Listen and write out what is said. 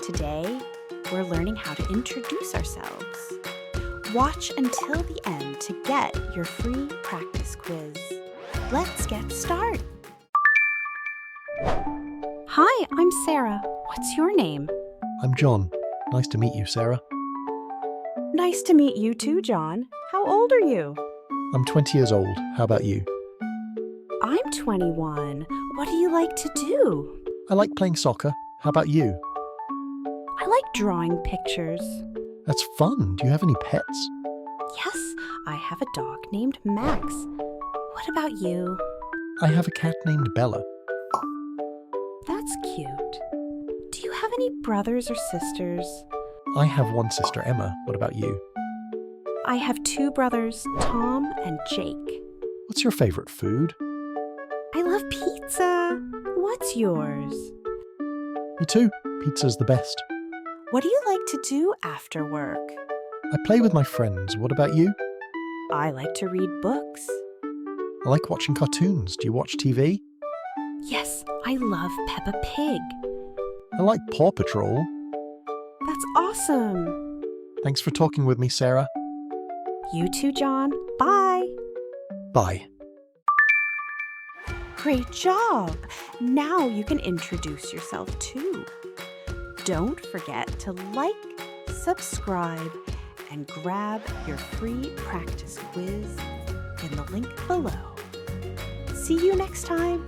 Today, we're learning how to introduce ourselves. Watch until the end to get your free practice quiz. Let's get started. Hi, I'm Sarah. What's your name? I'm John. Nice to meet you, Sarah. Nice to meet you too, John. How old are you? I'm 20 years old. How about you? I'm 21. What do you like to do? I like playing soccer. How about you? I like drawing pictures. That's fun. Do you have any pets? Yes, I have a dog named Max. What about you? I have a cat named Bella. That's cute. Do you have any brothers or sisters? I have one sister, Emma. What about you? I have two brothers, Tom and Jake. What's your favorite food? I love pizza. What's yours? Me too. Pizza's the best. What do you like to do after work? I play with my friends. What about you? I like to read books. I like watching cartoons. Do you watch TV? Yes, I love Peppa Pig. I like Paw Patrol. That's awesome. Thanks for talking with me, Sarah. You too, John. Bye. Bye. Great job! Now you can introduce yourself too. Don't forget to like, subscribe, and grab your free practice quiz in the link below. See you next time.